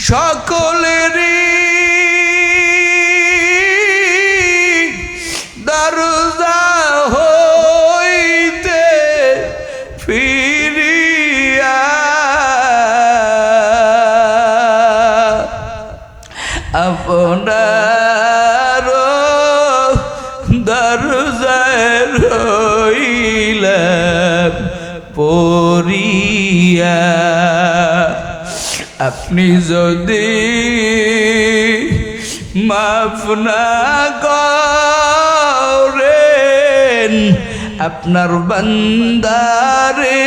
সকলেরই দরজা হইতে ফিরিয়া আপনার দরজায় রইলাম পড়িয়া। আপনি যদি মাফ না করেন আপনার বান্দারে,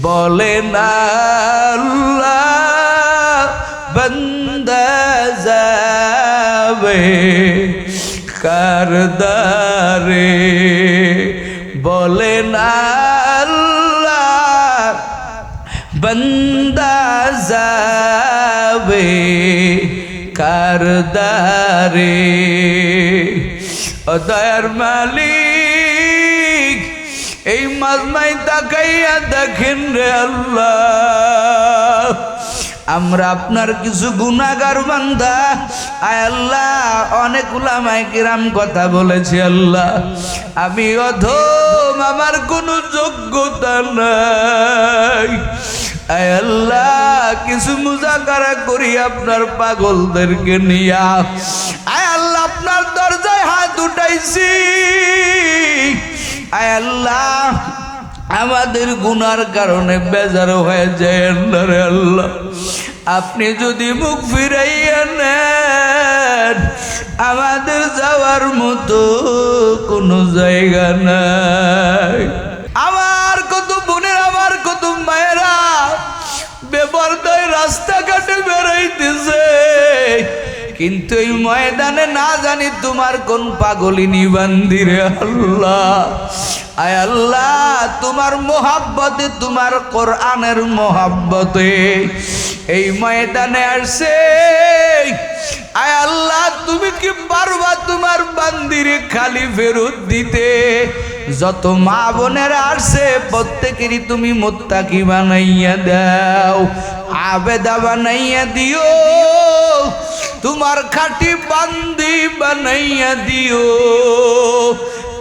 বলেন আল্লাহ বান্দা যাবে কার দ্বারে, বলেন আল্লাহ বান্দা যাবে কার দ্বারে। ও দয়ার মালিক এই মাজমায় তাকাইয়া দেখেন রে আল্লাহ, আমরা আপনার কিছু গুনাহগার বান্দা। আয় আল্লাহ, অনেক উলামায়ে কিরাম কথা বলেছে আল্লাহ, আমি অধম, আমার কোনো যোগ্যতা নাই। আয় আল্লাহ, কিছু মুজাকারা করি আপনার পাগলদেরকে নিয়া। আয় আল্লাহ, আপনার দরজায় হাত উঠাইছি। আয় আল্লাহ, আমাদের গুনার কারণে বেজার হয়ে যায় রে আল্লাহ, আপনি যদি মুখ ফিরাইয়া নেন আমাদের যাওয়ার মতো কোনো জায়গা নাই। আমার কত বোনের, আমার কত মায়েরা বেপরদায় রাস্তাঘাটে বেড়াইতেছে, কিন্তু এই ময়দানে না জানি তোমার কোন পাগলিনী বান্দিরে আল্লাহ। আয় আল্লাহ, তোমার মোহাব্বতে, তোমার কোরআনের মোহাব্বতে এই ময়দানে আসছে। আয় আল্লাহ, তুমি কি পারবা তোমার বান্দিরে খালি ফেরত দিতে? যত মা বোনেরা আসছে প্রত্যেকেরই তুমি মুত্তাকি বানাইয়া দাও, আবেদা বানাইয়া দিও, তোমার খাঁটি বান্দি বানাইয়া দিও,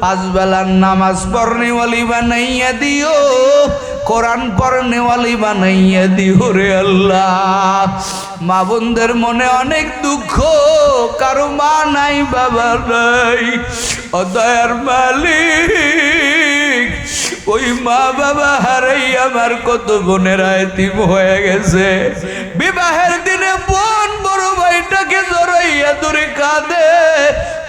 পাঁচ বেলার নামাজ পড়নেওয়ালি বানাইয়া দিও, কোরআন পড়নেওয়ালি বানাইয়া দিও রে আল্লাহ। মা বোনদের মনে অনেক দুঃখ, কারো মা নাই বাবা নাই। ও দয়ার মালিক, ওই মা বাবা হারাই আমার কত বোনেরা এতিম হয়ে গেছে। বিবাহের দিনে বোন বড় ভাইটাকে জড়াইয়া ধরে কাঁদে,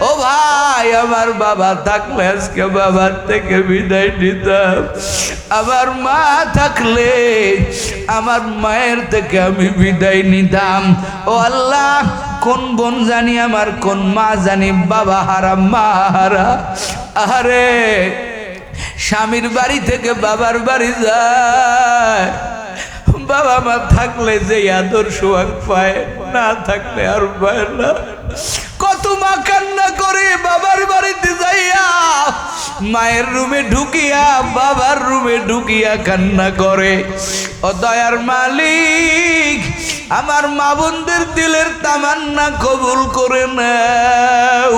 ও ভাই আমার বাবা থাকলে আজকে বাবার থেকে বিদায় নিতাম, আমার মা থাকলে আমার মায়ের থেকে আমি বিদায় নিতাম। ও আল্লাহ, কোন বোন জানি আমার, কোন মা জানি বাবা হারা মা হারা। আরে স্বামীর বাড়ি থেকে বাবার বাড়ি যায়, বাবা মা থাকলে যে আদর সোহাগ পায়, না থাকলে আর পায় না। কত মা কান্না করে বাবার বাড়িতে যাইয়া, মায়ের রুমে ঢুকিয়া বাবার রুমে ঢুকিয়া কান্না করে। ও দয়ার মালিক, আমার মা বোনদের দিলের তামান্না কবুল করে নাও।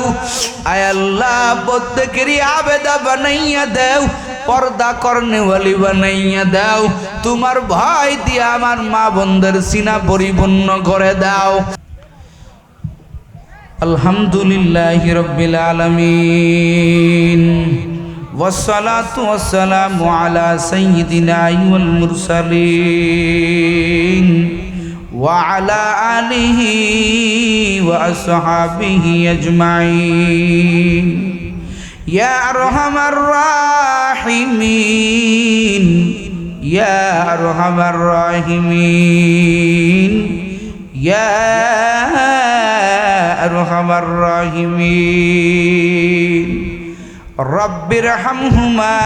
আয় আল্লাহ, প্রত্যেকেরই আবেদা বানাইয়া দাও, পর্দা করনেওয়ালি বানাইয়া দাও, তোমার ভয় দিয়ে আমার মা বোনদের সিনা পরিপূর্ণ করে দাও। আলহামদুলিল্লাহি রাব্বিল আলামিন, ওয়াসসালাতু ওয়াসসালামু আলা সাইয়্যিদিনা ওয়াল মুরসালিন ওয়া আলা আলিহি ওয়া আসহাবিহি আজমাইন। ইয়া আরহামার রাহিমিন, ইয়া আরহামার রাহিমিন, ইয়া আরহামার রাহিমিন। রব্বিরহামহুমা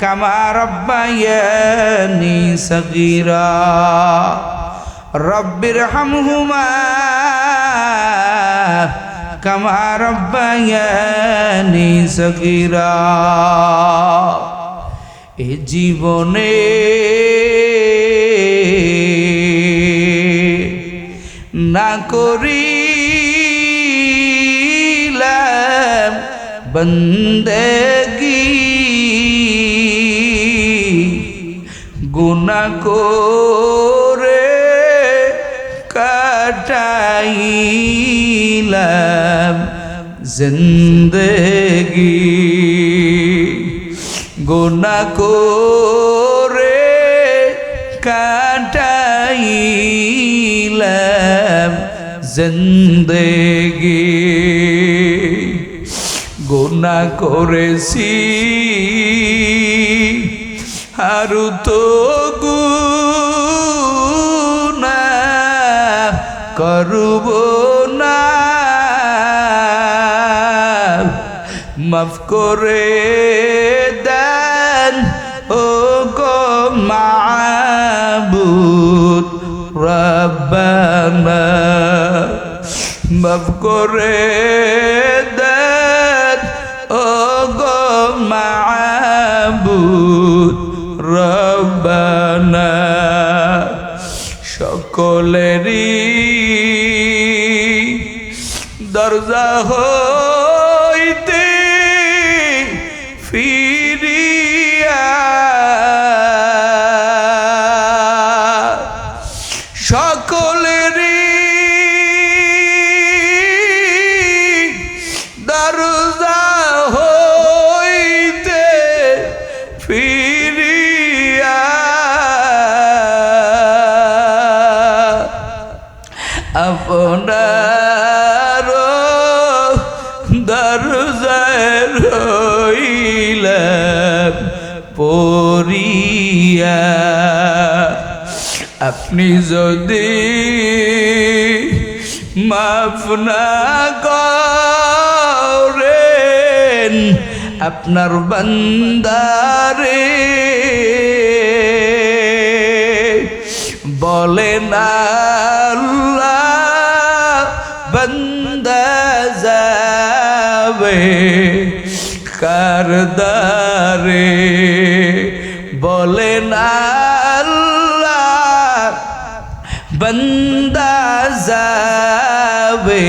কামা রাব্বায়ানি সগীরা, রব্বিরহামহুমা কামা রাব্বায়ানি সগীরা। এ জীবনে গুনাহ করিলাম বন্দেগী, গুনাহ করে কাটাইলাম জিন্দেগি, গুনাহ করে কাটাইলাম জিন্দেগি। গুনাহ করেছি আরো তো গুনাহ করব না, মাফ করে দেন ও গো মাবুদ রব্বানা, মাফ করে দেন ও গো মাবুদ রব্বানা। সকলেরই দরজা হইতে ফিরিয়া, সকলেরই দরজা হইতে ফিরিয়া, আপনার দরজায় রইলাম পড়িয়া। আপনি যদি মাফ না করেন আপনার বান্দারে, বলেন আল্লাহ বান্দা যাবে কার দ্বারে, বলেন আল্লাহ বান্দা যাবে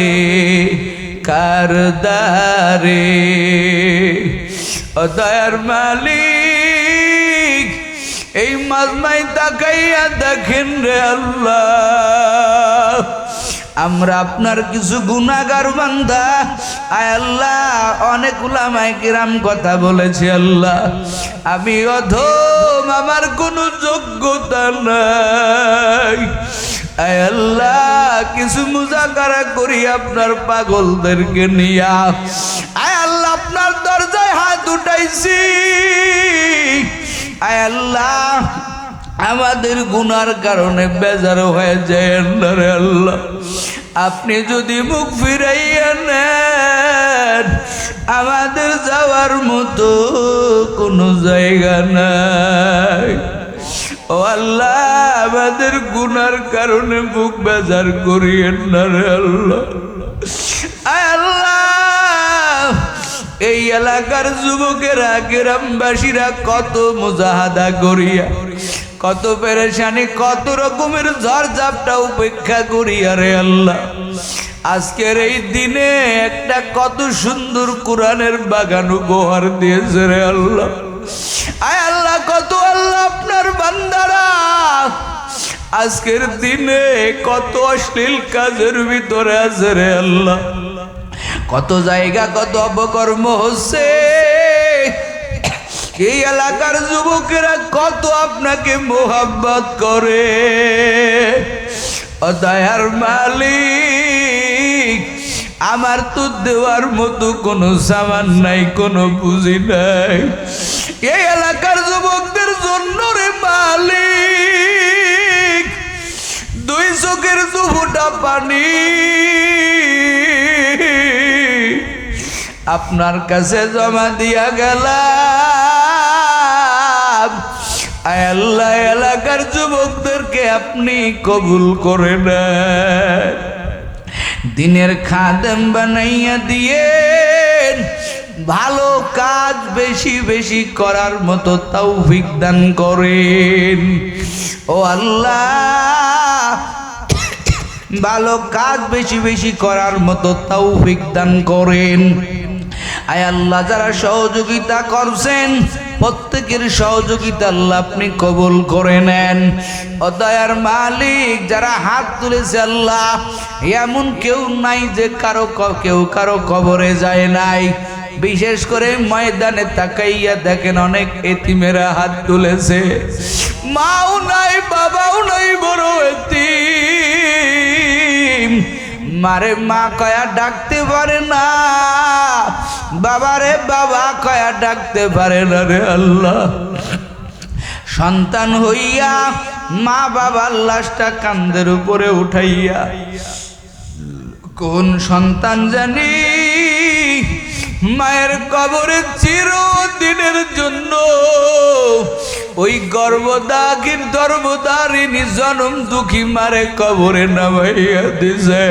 কার দ্বারে। ও দয়ার মালিক এই মাজমাই তাকাইয়া দেখেন রে আল্লাহ, আমরা আপনার কিছু গুনাহগার বান্দা। আয় আল্লাহ, অনেক উলামায়ে কিরাম কথা বলেছে আল্লাহ, আমি অধম, আমার কোনো যোগ্যতা নাই। আয় আল্লাহ, কিছু মুজাকারা করি আপনার পাগলদেরকে নিয়া। আয় আল্লাহ, আপনার দরজায় হাত উঠাইছি। আয় আল্লাহ, আমাদের গুনার কারণে বেজার হয়ে যায় না রে আল্লাহ, আপনি যদি মুখ ফিরাইয়া নেন আমাদের যাওয়ার মতো কোনো জায়গা নাই। ও আল্লাহ, আমাদের গুনার কারণে বুক বেজার করিয়েন না রে আল্লাহ। আয় আল্লাহ, এই এলাকার যুবকেরা গ্রামবাসীরা কত মুজাহাদা করিয়া, কত পেরেশানি, কত রকমের ঝড় ঝাপটা উপেক্ষা করিয়া রে আল্লাহ আজকের এই দিনে একটা কত সুন্দর কোরআনের বাগান উপহার দিয়েছে রে আল্লাহ। আয় আল্লাহ, কত আল্লাহ আপনার বান্দারা আজকের দিনে কত অশ্লীল কাজের ভিতরে আছে রে আল্লাহ, কত জায়গা কত অপকর্ম হচ্ছে। এই এলাকার যুবকেরা কত আপনাকে মোহাব্বত করে। ও দয়ার মালিক, আমার তো দেওয়ার মতো কোনো সামান নাই, কোনো পুঁজি নাই। এই এলাকার যুবকদের জন্য রে মালিক, দুই চোখের দুফোঁটা পানি আপনার কাছে জমা দিয়া গেলাম। আয় আল্লাহ, এলাকার যুবকদেরকে আপনি কবুল করে নেন, দিনের খাদেম বানাইয়া দিয়েন, ভালো কাজ বেশি বেশি করার মতো তৌফিক দান করেন। ও আল্লাহ, ভালো কাজ বেশি বেশি করার মতো তৌফিক দান করেন। আয় আল্লাহ, যারা সহযোগিতা করছেন প্রত্যেকের সহযোগিতা আল্লাহ আপনি কবুল করে নেন। ও দয়ার মালিক, যারা হাত তুলেছে আল্লাহ, এমন কেউ নাই যে কেউ কারো কবরে যায় নাই। বিশেষ করে ময়দানে তাকাইয়া দেখেন অনেক এতিমেরা হাত তুলেছে, মাও নাই বাবাও নাই, বড় এতিম। মারে মা কয়া ডাকতে পারে না, বাবারে বাবা কয়া ডাকতে পারে না রে আল্লাহ। সন্তান হইয়া মা বাবার লাশটা কান্দের উপরে উঠাইয়া কোন সন্তান জানি মায়ের কবরে চিরদিনের জন্য ওই গর্ভধারিণী জনম দুঃখী মারে কবরে নামাইয়া দিছে।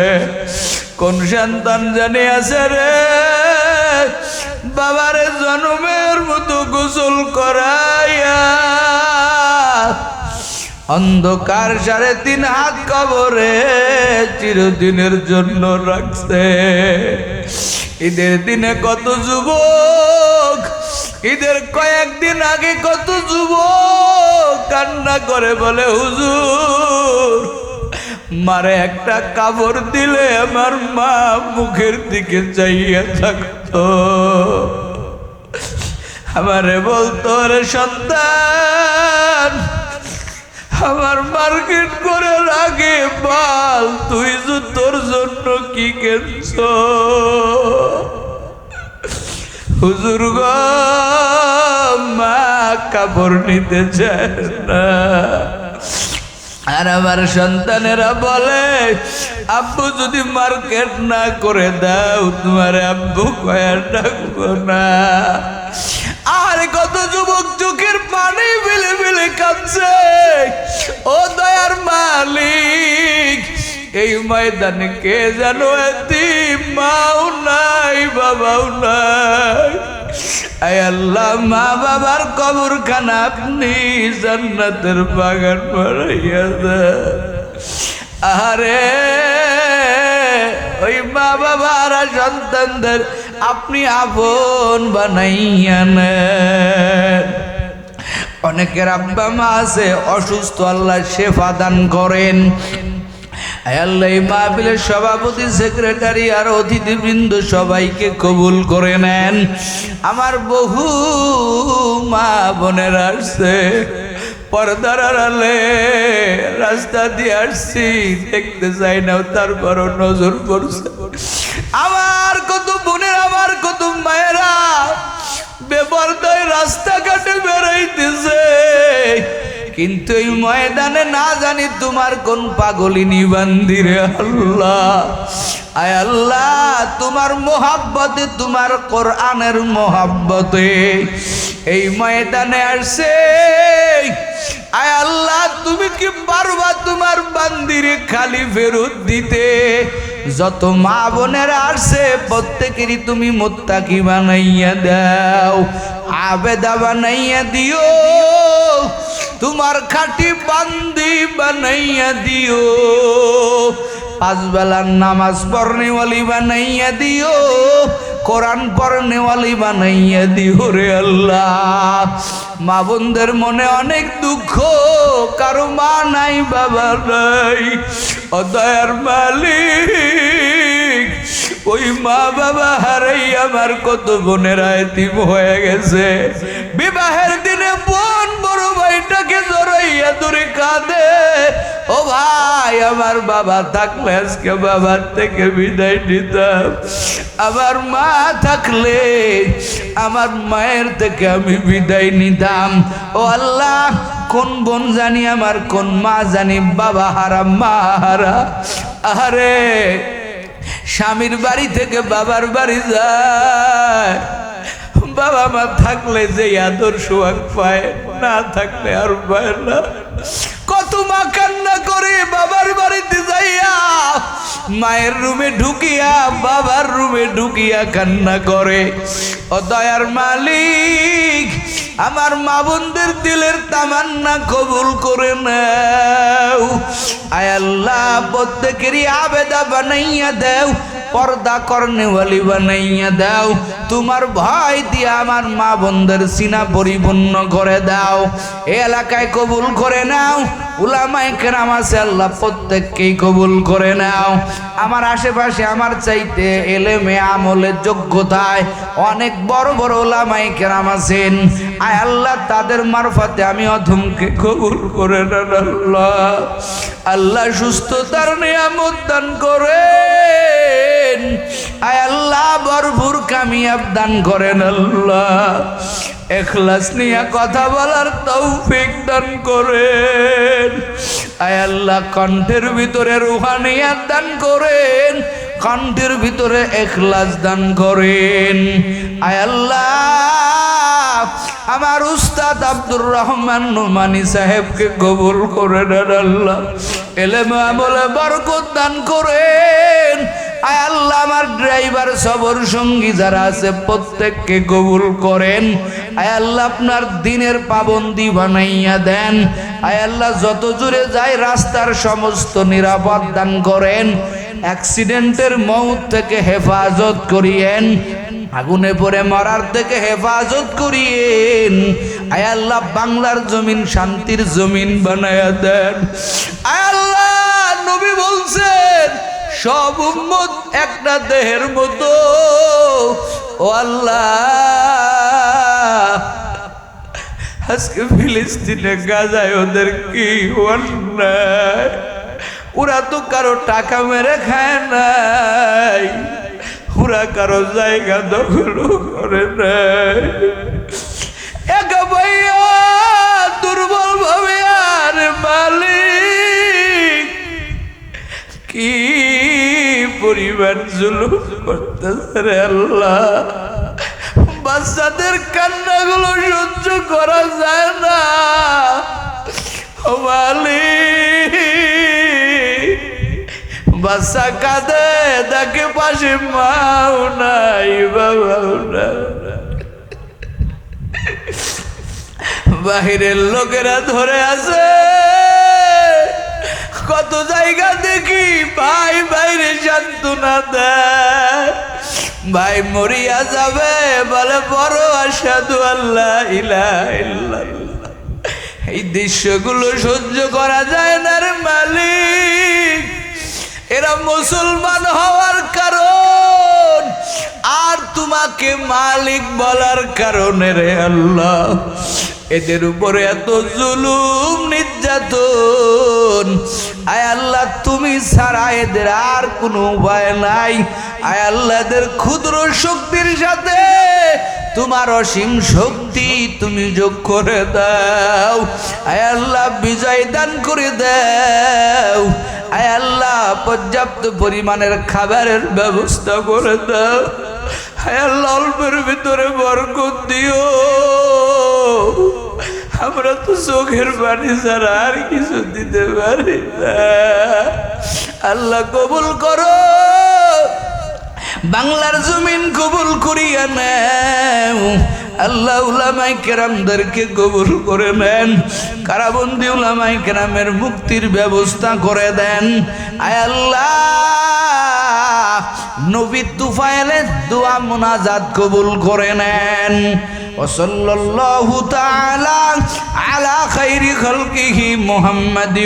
কোন সন্তান জানি আছে রে বাবারে জনমের মতো গোসল করাইয়া অন্ধকার 3.5 হাত কবরে চিরদিনের জন্য রাখছে। ঈদের দিনে কত যুবক, ঈদের কয়েকদিন আগে কত যুবক কান্না করে বলে, হুজুর মারে একটা কাপড় দিলে আমার মা মুখের দিকে চাইয়া থাকতো। আমারে বলতো, রে সন্তান আমার মার্কেট করে আগে বল তুই তোর জন্য কি কেনছ। হুজুর গো মা কাপড় নিতে চায় না। আর আমার সন্তানেরা বলে, আব্বু যদি মার্কেট না করে দাও তোমার আব্বু কয়া ডাকবো না। আর কত যুবক চোখের পানি ফেলে ফেলে কাঁদছে। ও দয়ার মালিক, এই ময়দানে কে জানো এতিম, মাও নাই বাবাও নাই। আয় আল্লাহ, মা বাবার কবরখানা আপনি জান্নাতের বাগান বানাইয়া দেন। আরে ওই মা বাবার সন্তানদের আপনি আপন বানাইয়া নেন। অনেকের আব্বা মা আছে অসুস্থ, আল্লাহ শেফা দান করেন। আল্লাহ এই মাহফিলের সভাপতি, সেক্রেটারি আর অতিথিবৃন্দ সবাইকে কবুল করে নেন। আমার বহু মা বোনেরা আসছে, পর্দার আড়ালে রাস্তা দিয়ে আসছি, দেখতে চাই না তারপরও নজর পড়ছে। আমার কত বোনের, আমার কত মায়েরা বেপরদায় রাস্তাঘাটে বেড়াইতেছে, কিন্তু এই ময়দানে না জানি তোমার কোন পাগলিনী বান্দিরে আল্লাহ। আয় আল্লাহ, তোমার মোহাব্বতে, তোমার কোরআনের মোহাব্বতে এই ময়দানে আসছে। আয় আল্লাহ, তুমি কি পারবা তোমার বান্দিরে খালি ফেরত দিতে? যত মা বোনেরা আসছে প্রত্যেকেরই তুমি মুত্তাকি বানাইয়া দাও, আবেদা বানাইয়া দিও, তোমার খাঁটি বান্দি বানাইয়া দিও, 5 বেলার নামাজ পড়নেওয়ালি বানাইয়া দিও, কোরআন পড়নেওয়ালি বানাইয়া দিও রে আল্লাহ। মা বোনদের মনে অনেক দুঃখ, কারো মা নাই বাবা নাই। ও দয়ার মালিক, ওই মা বাবা হারাই আমার কত বোনেরা এতিম হয়ে গেছে। বিবাহের দিনে বোন বড় ভাইটাকে জড়াইয়া ধরে কাঁদে, ও ভাই আমার বাবা থাকলে আজকে বাবার থেকে বিদায় নিতাম, আমার মা থাকলে আমার মায়ের থেকে আমি বিদায় নিতাম। ও আল্লাহ, কোন বোন জানি আমার, কোন মা জানি বাবা হারা মা হারা। আরে স্বামীর বাড়ি থেকে বাবার বাড়ি যায়, বাবা মা থাকলে যে আদর সোহাগ পায়, না থাকলে আর পায় না। কত মা কান্না করে বাবার বাড়িতে যাইয়া, মায়ের রুমে ঢুকিয়া বাবার রুমে ঢুকিয়া কান্না করে। ও দয়ার মালিক, আমার মা বোনদের দিলের তামান্না কবুল করে নাও। আয় আল্লাহ, প্রত্যেকেরই আবেদা বানাইয়া দেও, পর্দা করনেওয়ালি বানাইয়া দাও। তোমার ভয় দিয়ে আমার মা বোনদের সিনা পরিপূর্ণ করে দাও। এই এলাকায় কবুল করে নাও। উলামায়ে কেরাম আছে আল্লাহ প্রত্যেককেই কবুল করে নাও। আমার আশেপাশে আমার চাইতে এলেমে আমলে যোগ্যতায় অনেক বড় বড় উলামায়ে কেরাম আছেন। আয় আল্লাহ তাদের মারফতে আমি অধমকে কবুল করে নেন আল্লাহ। আল্লাহ সুস্থতার নিয়ামত দান করেন। আয় আল্লাহ ভরপুর কামিয়াব দান করেন আল্লাহ। ইখলাস নিয়ে কথা বলার তৌফিক দান করেন। আয় আল্লাহ কণ্ঠের ভিতরে রুহানিয়াত দান করেন, কণ্ঠের ভিতরে ইখলাস দান করেন। আয় আল্লাহ আমার উস্তাদ আব্দুর রহমান নোমানী সাহেবকে কবুল করে নেন আল্লাহ। ইলমে আমলে বরকত দান করেন। আয় আল্লাহ আমার ড্রাইভার সবর সঙ্গী যারা আছে প্রত্যেককে কবুল করেন। আয় আল্লাহ আপনার দিনের পাবন্দি বানাইয়া দেন। আয় আল্লাহ যত জোরে যায় রাস্তার সমস্ত নিরাপদ দান করেন। অ্যাক্সিডেন্টের মউত থেকে হেফাজত করিয়েন, আগুনে পড়ে মরার থেকে হেফাজত করিয়েন। আয় আল্লাহ বাংলার জমিন শান্তির জমিন বানায়া দেন। আয় আল্লাহ নবী বলছেন সব উম্মত একটা দেহের মতো। ও আল্লাহ আজকে ফিলিস্তিনে গাজায় ওদের কি অন্যায়। ওরা তো কারো টাকা মেরে খায় নাই, ওরা কারো জায়গা দখল করে নাই। একা ভাইয়া দুর্বল ভাবে আর মালিক কি পরিবার জুলুম করতেছে রে আল্লাহ। বাচ্চাদের কান্নাগুলো সহ্য করা যায় না ও মালিক। বাচ্চা কাঁদে তাকে পাশে মাও নাই বাবাও না। বাহিরের লোকেরা ধরে আছে, কত জায়গা দেখি ভাই বাইরে সান্ত্বনা দেয়। ভাই মরিয়া যাবে বলে বড় আশহাদু আল্লাহ ইলাহা ইল্লাল্লাহ। এই দৃশ্যগুলো সহ্য করা যায় না রে মালিক। এরা মুসলমান হওয়ার কারণ আর তোমাকে মালিক বলার কারণে রে আল্লাহ এদের উপরে এত জুলুম নির্যাতন। আয় আল্লাহ তুমি ছাড়া এদের আর কোনো উপায় নাই। আয় আল্লাহ এদের ক্ষুদ্র শক্তির সাথে তোমার অসীম শক্তি তুমি যোগ করে দাও। আয় আল্লাহ বিজয় দান করে দাও। আয় আল্লাহ পর্যাপ্ত পরিমাণের খাবারের ব্যবস্থা করে দাও। আয় আল্লাহ অল্পের ভিতরে বরকত দিও। আমরা তো চোখের পানি ছাড়া আর কিছু দিতে পারি না। আল্লাহ কবুল করো, বাংলার জমিন কবুল করিয়া নেও। আল্লাহ উলামায়ে কেরামদেরকে কবুল করে নেন। কারাবন্দী উলামায়ে কেরামের মুক্তির ব্যবস্থা করে দেন। আয় আল্লাহ নবী তুফাইলের দোয়া মুনাজাত কবুল করে নেন। وصلى الله تعالى على خير خلقه محمد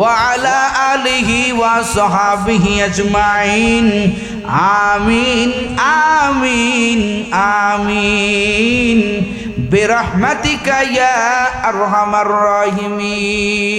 وعلى آله وصحبه أجمعين آمين آمين آمين برحمتك يا أرحم الراحمين।